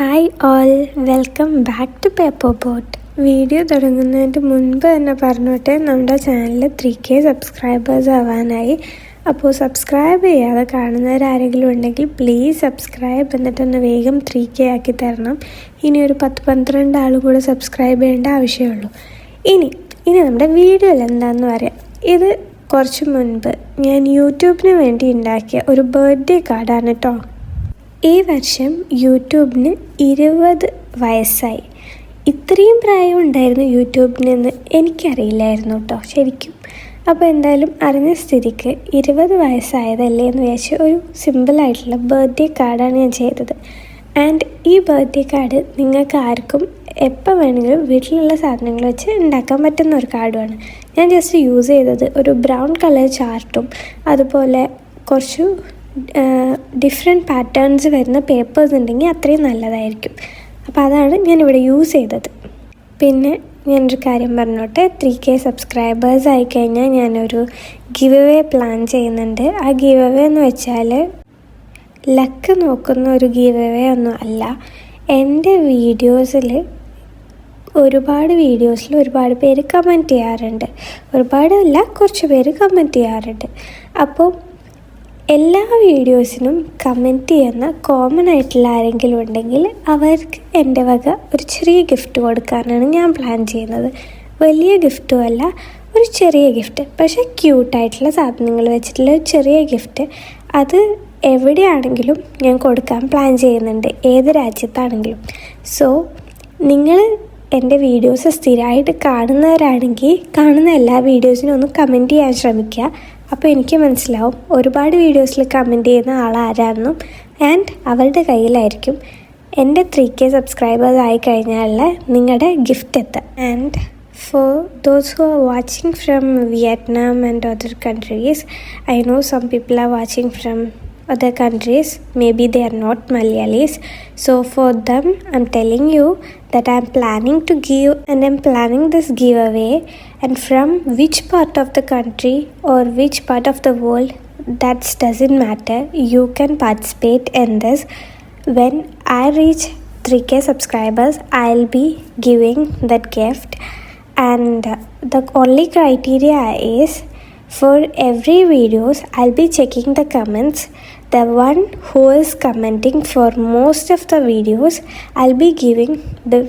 Hi all, welcome back to paper boat. Video തുടങ്ങുന്നതിന് മുൻപ് തന്നെ പറഞ്ഞോട്ടെ, നമ്മുടെ ചാനൽ 3K സബ്സ്ക്രൈബേഴ്സ് ആവാനായി. അപ്പോൾ സബ്സ്ക്രൈബ് ചെയ്യാതെ കാണുന്നവരാരെങ്കിലും ഉണ്ടെങ്കിൽ പ്ലീസ് സബ്സ്ക്രൈബ്, എന്നിട്ടൊന്ന് വേഗം 3K ആക്കി തരണം. ഇനി ഒരു 10-12 ആൾ കൂടെ സബ്സ്ക്രൈബ് ചെയ്യേണ്ട ആവശ്യമുള്ളൂ. ഇനി നമ്മുടെ വീഡിയോയിൽ എന്താണെന്ന് പറയാം. ഇത് കുറച്ച് മുൻപ് ഞാൻ യൂട്യൂബിന് വേണ്ടി ഉണ്ടാക്കിയ ഒരു ബർത്ത്ഡേ കാർഡാണ് കേട്ടോ. ഈ വർഷം യൂട്യൂബിന് 20 വയസ്സായി. ഇത്രയും പ്രായം ഉണ്ടായിരുന്നു യൂട്യൂബിനെന്ന് എനിക്കറിയില്ലായിരുന്നു കേട്ടോ ശരിക്കും. അപ്പോൾ എന്തായാലും അറിഞ്ഞ സ്ഥിതിക്ക് 20 വയസ്സായതല്ലേ എന്ന് വിചാരിച്ച് ഒരു സിമ്പിളായിട്ടുള്ള ബർത്ത്ഡേ കാർഡാണ് ഞാൻ ചെയ്തത്. ആൻഡ് ഈ ബർത്ത്ഡേ കാർഡ് നിങ്ങൾക്ക് ആർക്കും എപ്പോൾ വേണമെങ്കിലും വീട്ടിലുള്ള സാധനങ്ങൾ വെച്ച് ഉണ്ടാക്കാൻ പറ്റുന്ന ഒരു കാർഡുമാണ്. ഞാൻ ജസ്റ്റ് യൂസ് ചെയ്തത് ഒരു ബ്രൗൺ കളർ ചാർട്ടും അതുപോലെ കുറച്ച് ഡിഫറെൻറ്റ് പാറ്റേൺസ് വരുന്ന പേപ്പേഴ്സ് ഉണ്ടെങ്കിൽ അത്രയും നല്ലതായിരിക്കും. അപ്പോൾ അതാണ് ഞാനിവിടെ യൂസ് ചെയ്തത്. പിന്നെ ഞാനൊരു കാര്യം പറഞ്ഞോട്ടെ, 3K സബ്സ്ക്രൈബേഴ്സ് ആയിക്കഴിഞ്ഞാൽ ഞാനൊരു ഗിവ് അവേ പ്ലാൻ ചെയ്യുന്നുണ്ട്. ആ ഗിവ് അവേ എന്ന് വെച്ചാൽ ലക്ക് നോക്കുന്ന ഒരു ഗിവ് അവേ ഒന്നും അല്ല. എൻ്റെ ഒരുപാട് പേര് കമൻറ്റ് ചെയ്യാറുണ്ട്. ഒരുപാടല്ല, കുറച്ച് പേര് കമൻറ്റ് ചെയ്യാറുണ്ട്. അപ്പോൾ എല്ലാ വീഡിയോസിനും കമൻറ്റ് ചെയ്യുന്ന കോമൺ ആയിട്ടുള്ള ആരെങ്കിലും ഉണ്ടെങ്കിൽ അവർക്ക് എൻ്റെ വക ഒരു ചെറിയ ഗിഫ്റ്റ് കൊടുക്കാനാണ് ഞാൻ പ്ലാൻ ചെയ്യുന്നത്. വലിയ ഗിഫ്റ്റും അല്ല, ഒരു ചെറിയ ഗിഫ്റ്റ്, പക്ഷേ ക്യൂട്ടായിട്ടുള്ള സാധനങ്ങൾ വെച്ചിട്ടുള്ള ഒരു ചെറിയ ഗിഫ്റ്റ്. അത് എവിടെയാണെങ്കിലും ഞാൻ കൊടുക്കാൻ പ്ലാൻ ചെയ്യുന്നുണ്ട്, ഏത് രാജ്യത്താണെങ്കിലും. സോ നിങ്ങൾ എൻ്റെ വീഡിയോസ് സ്ഥിരമായിട്ട് കാണുന്നവരാണെങ്കിൽ കാണുന്ന എല്ലാ വീഡിയോസിനും ഒന്ന് കമൻറ്റ് ചെയ്യാൻ ശ്രമിക്കുക. അപ്പോൾ എനിക്ക് മനസ്സിലാവും ഒരുപാട് വീഡിയോസിൽ കമൻറ്റ് ചെയ്യുന്ന ആളാരാണെന്നും. ആൻഡ് അവരുടെ കയ്യിലായിരിക്കും എൻ്റെ 3K സബ്സ്ക്രൈബേഴ്സ് ആയി കഴിഞ്ഞാലുള്ള നിങ്ങളുടെ ഗിഫ്റ്റ് എത്തുക. And for those who are watching from Vietnam and other countries, I know some people are watching from other countries, maybe they are not Malayalis. So for them I'm telling you that I'm planning to give, and I'm planning this giveaway, and from which part of the country or which part of the world, that doesn't matter, you can participate in this. When I reach 3K subscribers, I'll be giving that gift. And the only criteria is, for every videos I'll be checking the comments. The one who is commenting for most of the videos, I'll be giving the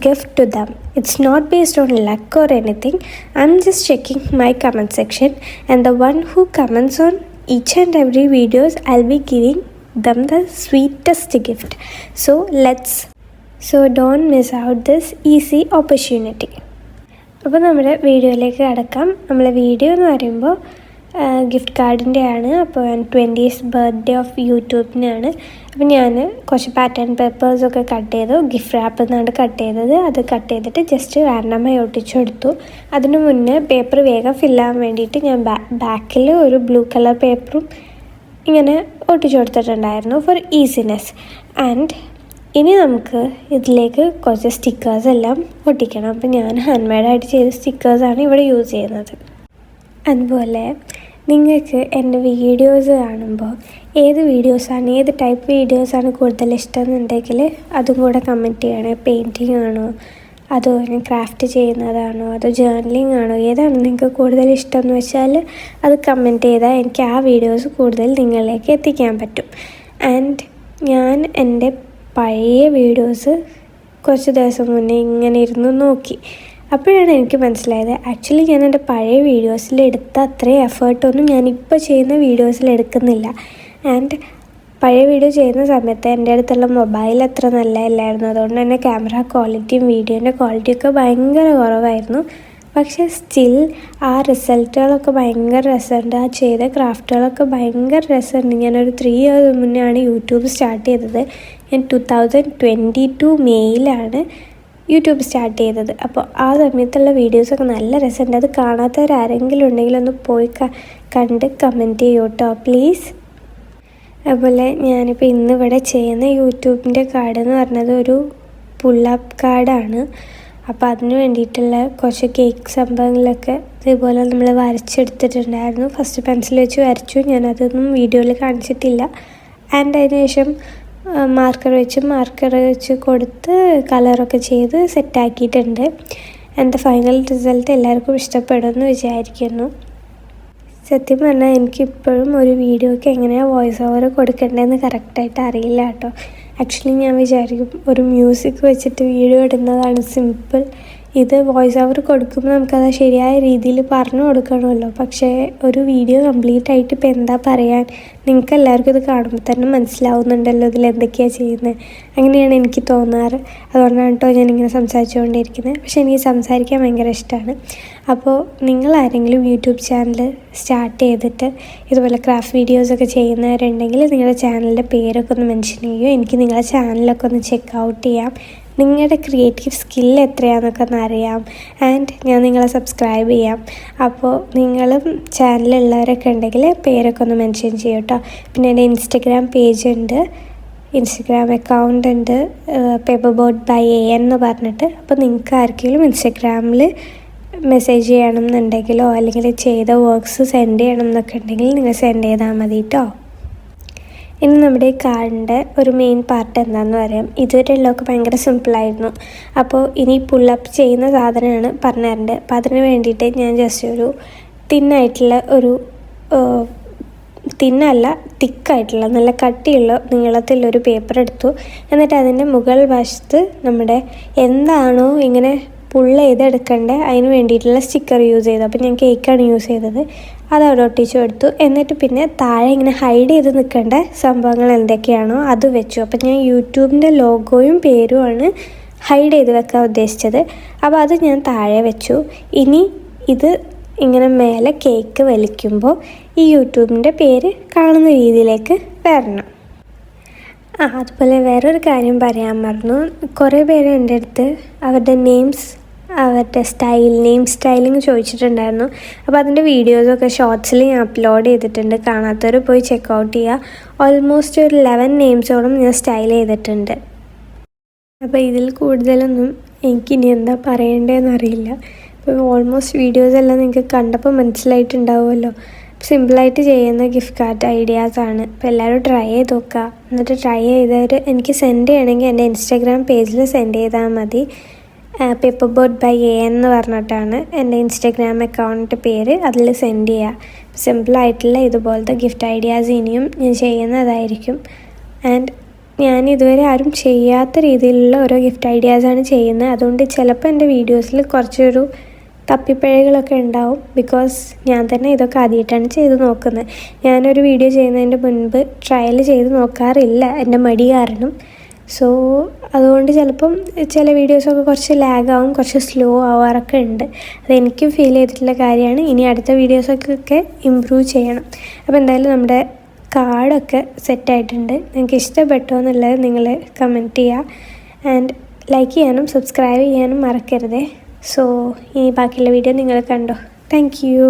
gift to them. It's not based on luck or anything. I'm just checking my comment section, and the one who comments on each and every videos, I'll be giving them the sweetest gift. So don't miss out this easy opportunity. അപ്പോൾ നമ്മുടെ വീഡിയോയിലേക്ക് കടക്കാം. നമ്മളെ video എന്ന് പറയുമ്പോൾ gift കാർഡിൻ്റെ ആണ്. അപ്പോൾ 20th ബർത്ത്ഡേ ഓഫ് യൂട്യൂബിനാണ്. അപ്പോൾ ഞാൻ കുറച്ച് പാറ്റേൺ പേപ്പേഴ്സൊക്കെ കട്ട് ചെയ്തു, ഗിഫ്റ്റ് റാപ്പിൽ നിന്നാണ് കട്ട് ചെയ്തത്. അത് കട്ട് ചെയ്തിട്ട് ജസ്റ്റ് റാൻഡമായി ഒട്ടിച്ചു കൊടുത്തു. അതിനു മുന്നേ പേപ്പർ വേഗം ഫില്ലാകാൻ വേണ്ടിയിട്ട് ഞാൻ ബാക്കിൽ ഒരു ബ്ലൂ കളർ പേപ്പറും ഇങ്ങനെ ഒട്ടിച്ചു കൊടുത്തിട്ടുണ്ടായിരുന്നു ഫോർ ഈസിനെസ്. ആൻഡ് ഇനി നമുക്ക് ഇതിലേക്ക് കുറച്ച് സ്റ്റിക്കേഴ്സ് എല്ലാം ഒട്ടിക്കണം. അപ്പോൾ ഞാൻ ഹാൻഡ് മെയ്ഡായിട്ട് ചെയ്ത സ്റ്റിക്കേഴ്സാണ് ഇവിടെ യൂസ് ചെയ്യുന്നത്. അതുപോലെ നിങ്ങൾക്ക് എൻ്റെ വീഡിയോസ് കാണുമ്പോൾ ഏത് ടൈപ്പ് വീഡിയോസാണ് കൂടുതൽ ഇഷ്ടം എന്നുണ്ടെങ്കിൽ അതും കൂടെ കമൻറ്റ് ചെയ്യണേ. പെയിൻറ്റിങ് ആണോ, അതോ ക്രാഫ്റ്റ് ചെയ്യുന്നതാണോ, അതോ ജേർണലിംഗ് ആണോ, ഏതാണ് നിങ്ങൾക്ക് കൂടുതൽ ഇഷ്ടം എന്ന് വെച്ചാൽ അത് കമൻറ്റ് ചെയ്താൽ എനിക്ക് ആ വീഡിയോസ് കൂടുതൽ നിങ്ങളിലേക്ക് എത്തിക്കാൻ പറ്റും. ആൻഡ് ഞാൻ എൻ്റെ പഴയ വീഡിയോസ് കുറച്ച് ദിവസം മുന്നേ ഇങ്ങനെ ഇരുന്ന് നോക്കി. അപ്പോഴാണ് എനിക്ക് മനസ്സിലായത്, ആക്ച്വലി ഞാൻ എൻ്റെ പഴയ വീഡിയോസിൽ എടുത്ത അത്രയും എഫേർട്ടൊന്നും ഞാനിപ്പോൾ ചെയ്യുന്ന വീഡിയോസിൽ എടുക്കുന്നില്ല. ആൻഡ് പഴയ വീഡിയോ ചെയ്യുന്ന സമയത്ത് എൻ്റെ അടുത്തുള്ള മൊബൈൽ അത്ര നല്ലതല്ലായിരുന്നു. അതുകൊണ്ട് തന്നെ ക്യാമറ ക്വാളിറ്റിയും വീഡിയോൻ്റെ ക്വാളിറ്റിയൊക്കെ ഭയങ്കര കുറവായിരുന്നു. പക്ഷേ സ്റ്റിൽ ആ റിസൾട്ടുകളൊക്കെ ഭയങ്കര രസമുണ്ട്. ആ ചെയ്ത ക്രാഫ്റ്റുകളൊക്കെ ഭയങ്കര രസമുണ്ട്. ഞാനൊരു 3 years മുന്നെയാണ് യൂട്യൂബ് സ്റ്റാർട്ട് ചെയ്തത്. ഞാൻ 2022 മെയ്യിലാണ് യൂട്യൂബ് സ്റ്റാർട്ട് ചെയ്തത്. അപ്പോൾ ആ സമയത്തുള്ള വീഡിയോസൊക്കെ നല്ല രസമുണ്ട്. അത് കാണാത്തവരാരെങ്കിലും ഉണ്ടെങ്കിൽ ഒന്ന് പോയി കണ്ട് കമൻറ്റ് ചെയ്യൂ കേട്ടോ പ്ലീസ്. അതുപോലെ ഞാനിപ്പോൾ ഇന്നിവിടെ ചെയ്യുന്ന യൂട്യൂബിൻ്റെ കാർഡ് എന്ന് പറഞ്ഞത് ഒരു പുള്ളപ്പ് കാർഡാണ്. അപ്പോൾ അതിന് വേണ്ടിയിട്ടുള്ള കുറച്ച് കേക്ക് സംഭവങ്ങളൊക്കെ ഇതേപോലെ നമ്മൾ വരച്ചെടുത്തിട്ടുണ്ടായിരുന്നു. ഫസ്റ്റ് പെൻസിൽ വെച്ച് വരച്ചു, ഞാനതൊന്നും വീഡിയോയിൽ കാണിച്ചിട്ടില്ല. ആൻഡ് അതിന് ശേഷം മാർക്കർ വെച്ച് കൊടുത്ത് കളറൊക്കെ ചെയ്ത് സെറ്റാക്കിയിട്ടുണ്ട്. എൻ്റെ ഫൈനൽ റിസൾട്ട് എല്ലാവർക്കും ഇഷ്ടപ്പെടുമെന്ന് വിചാരിക്കുന്നു. സത്യം പറഞ്ഞാൽ എനിക്കിപ്പോഴും ഒരു വീഡിയോയ്ക്ക് എങ്ങനെയാണ് വോയിസ് ഓവർ കൊടുക്കേണ്ടതെന്ന് കറക്റ്റായിട്ട് അറിയില്ല കേട്ടോ. ആക്ച്വലി ഞാൻ വിചാരിക്കും ഒരു മ്യൂസിക് വെച്ചിട്ട് വീഡിയോ ഇടുന്നതാണ് സിമ്പിൾ. ഇത് വോയിസ് ഓവർ കൊടുക്കുമ്പോൾ നമുക്കത് ശരിയായ രീതിയിൽ പറഞ്ഞു കൊടുക്കണമല്ലോ. പക്ഷേ ഒരു വീഡിയോ കംപ്ലീറ്റ് ആയിട്ട് ഇപ്പോൾ എന്താ പറയാൻ, നിങ്ങൾക്ക് എല്ലാവർക്കും ഇത് കാണുമ്പോൾ തന്നെ മനസ്സിലാവുന്നുണ്ടല്ലോ ഇതിൽ എന്തൊക്കെയാണ് ചെയ്യുന്നത്. അങ്ങനെയാണ് എനിക്ക് തോന്നാറ്. അതുകൊണ്ടാണ് കേട്ടോ ഞാനിങ്ങനെ സംസാരിച്ചുകൊണ്ടിരിക്കുന്നത്. പക്ഷേ എനിക്ക് സംസാരിക്കാൻ ഭയങ്കര ഇഷ്ടമാണ്. അപ്പോൾ നിങ്ങളാരെങ്കിലും യൂട്യൂബ് ചാനൽ സ്റ്റാർട്ട് ചെയ്തിട്ട് ഇതുപോലെ ക്രാഫ്റ്റ് വീഡിയോസൊക്കെ ചെയ്യുന്നവരുണ്ടെങ്കിൽ നിങ്ങളുടെ ചാനലിൻ്റെ പേരൊക്കെ ഒന്ന് മെൻഷൻ ചെയ്യുമോ. എനിക്ക് നിങ്ങളുടെ ചാനലൊക്കെ ഒന്ന് ചെക്ക് ഔട്ട് ചെയ്യാം. നിങ്ങളുടെ ക്രിയേറ്റീവ് സ്കിൽ എത്രയാണെന്നൊക്കെ ഒന്ന് അറിയാം. ആൻഡ് ഞാൻ നിങ്ങളെ സബ്സ്ക്രൈബ് ചെയ്യാം. അപ്പോൾ നിങ്ങളും ചാനലുള്ളവരൊക്കെ ഉണ്ടെങ്കിൽ പേരൊക്കെ ഒന്ന് മെൻഷൻ ചെയ്യും കേട്ടോ. പിന്നെ എൻ്റെ ഇൻസ്റ്റഗ്രാം പേജ് ഉണ്ട്, ഇൻസ്റ്റഗ്രാം അക്കൗണ്ട് ഉണ്ട്, പേപ്പർ ബോട്ട് ബൈ AN എന്ന് പറഞ്ഞിട്ട്. അപ്പോൾ നിങ്ങൾക്ക് ആർക്കെങ്കിലും ഇൻസ്റ്റഗ്രാമിൽ മെസ്സേജ് ചെയ്യണമെന്നുണ്ടെങ്കിലോ അല്ലെങ്കിൽ ചെയ്ത വർക്ക്സ് സെൻഡ് ചെയ്യണം എന്നൊക്കെ ഉണ്ടെങ്കിൽ നിങ്ങൾ സെൻഡ് ചെയ്താൽ മതി കേട്ടോ. ഇനി നമ്മുടെ ഈ കാർഡിൻ്റെ ഒരു മെയിൻ പാർട്ട് എന്താണെന്ന് പറയാം. ഇതുവരെയുള്ളതൊക്കെ ഭയങ്കര സിമ്പിളായിരുന്നു. അപ്പോൾ ഇനി പുള്ളപ്പ് ചെയ്യുന്ന സാധനമാണ് പറഞ്ഞു തരേണ്ടത്. അപ്പോൾ അതിന് വേണ്ടിയിട്ട് ഞാൻ ജസ്റ്റ് ഒരു തിന്നായിട്ടുള്ള തിക്കായിട്ടുള്ള നല്ല കട്ടിയുള്ള നീളത്തിലൊരു പേപ്പർ എടുത്തു. എന്നിട്ട് അതിൻ്റെ മുകൾ വശത്ത് നമ്മുടെ എന്താണോ ഇങ്ങനെ പുള്ള ചെയ്തെടുക്കേണ്ടത് അതിന് വേണ്ടിയിട്ടുള്ള സ്റ്റിക്കർ യൂസ് ചെയ്തു. അപ്പോൾ ഞാൻ കേക്കാണ് യൂസ് ചെയ്തത്. അത് അവിടെ ഒട്ടിച്ചു കൊടുത്തു. എന്നിട്ട് പിന്നെ താഴെ ഇങ്ങനെ ഹൈഡ് ചെയ്ത് നിൽക്കേണ്ട സംഭവങ്ങൾ എന്തൊക്കെയാണോ അത് വെച്ചു. അപ്പോൾ ഞാൻ യൂട്യൂബിൻ്റെ ലോഗോയും പേരുമാണ് ഹൈഡ് ചെയ്ത് വെക്കാൻ ഉദ്ദേശിച്ചത്. അപ്പോൾ അത് ഞാൻ താഴെ വെച്ചു. ഇനി ഇത് ഇങ്ങനെ മേലെ കേക്ക് വലിക്കുമ്പോൾ ഈ യൂട്യൂബിൻ്റെ പേര് കാണുന്ന രീതിയിലേക്ക് വരണം. അതുപോലെ വേറൊരു കാര്യം പറയാൻ മറന്നു. കുറേ പേര് എൻ്റെ അടുത്ത് അവരുടെ അവരുടെ നെയിം സ്റ്റൈലിങ് ചോദിച്ചിട്ടുണ്ടായിരുന്നു. അപ്പോൾ അതിൻ്റെ വീഡിയോസൊക്കെ ഷോർട്സിൽ ഞാൻ അപ്ലോഡ് ചെയ്തിട്ടുണ്ട്. കാണാത്തവർ പോയി ചെക്കൗട്ട് ചെയ്യുക. ഓൾമോസ്റ്റ് ഒരു 11 നെയിംസോളം ഞാൻ സ്റ്റൈൽ ചെയ്തിട്ടുണ്ട്. അപ്പോൾ ഇതിൽ കൂടുതലൊന്നും എനിക്കിനി എന്താ പറയേണ്ടതെന്ന് അറിയില്ല. ഇപ്പോൾ ഓൾമോസ്റ്റ് വീഡിയോസെല്ലാം നിങ്ങൾക്ക് കണ്ടപ്പോൾ മനസ്സിലായിട്ടുണ്ടാവുമല്ലോ. സിമ്പിളായിട്ട് ചെയ്യുന്ന ഗിഫ്റ്റ് കാർഡ് ഐഡിയാസാണ്. അപ്പോൾ എല്ലാവരും ട്രൈ ചെയ്ത് നോക്കുക. എന്നിട്ട് ട്രൈ ചെയ്തവർ എനിക്ക് സെൻഡ് ചെയ്യണമെങ്കിൽ എൻ്റെ ഇൻസ്റ്റാഗ്രാം പേജിൽ സെൻഡ് ചെയ്താൽ മതി. പേപ്പർ ബോട്ട് ബൈ AN എന്ന് പറഞ്ഞിട്ടാണ് എൻ്റെ ഇൻസ്റ്റാഗ്രാം അക്കൗണ്ടിൻ്റെ പേര്. അതിൽ സെൻഡ് ചെയ്യുക. സിമ്പിളായിട്ടുള്ള ഇതുപോലത്തെ ഗിഫ്റ്റ് ഐഡിയാസ് ഇനിയും ഞാൻ ചെയ്യുന്നതായിരിക്കും. ആൻഡ് ഞാൻ ഇതുവരെ ആരും ചെയ്യാത്ത രീതിയിലുള്ള ഓരോ ഗിഫ്റ്റ് ഐഡിയാസാണ് ചെയ്യുന്നത്. അതുകൊണ്ട് ചിലപ്പോൾ എൻ്റെ വീഡിയോസിൽ കുറച്ചൊരു തപ്പിപ്പിഴകളൊക്കെ ഉണ്ടാവും. ബിക്കോസ് ഞാൻ തന്നെ ഇതൊക്കെ ആദ്യമായിട്ടാണ് ചെയ്ത് നോക്കുന്നത്. ഞാനൊരു വീഡിയോ ചെയ്യുന്നതിൻ്റെ മുൻപ് ട്രയൽ ചെയ്ത് നോക്കാറില്ല, എൻ്റെ മടി കാരണം. സോ അതുകൊണ്ട് ചിലപ്പം ചില വീഡിയോസൊക്കെ കുറച്ച് ലാഗാവും, കുറച്ച് സ്ലോ ആവാറൊക്കെ ഉണ്ട്. അതെനിക്കും ഫീൽ ചെയ്തിട്ടുള്ള കാര്യമാണ്. ഇനി അടുത്ത വീഡിയോസൊക്കെ ഇമ്പ്രൂവ് ചെയ്യണം. അപ്പോൾ എന്തായാലും നമ്മുടെ കാർഡൊക്കെ സെറ്റായിട്ടുണ്ട്. നിങ്ങൾക്ക് ഇഷ്ടപ്പെട്ടോ എന്നുള്ളത് നിങ്ങൾ കമൻറ്റ് ചെയ്യുക. ആൻഡ് ലൈക്ക് ചെയ്യാനും സബ്സ്ക്രൈബ് ചെയ്യാനും മറക്കരുതേ. സോ ഇനി ബാക്കിയുള്ള വീഡിയോ നിങ്ങൾ കണ്ടോ. Thank you.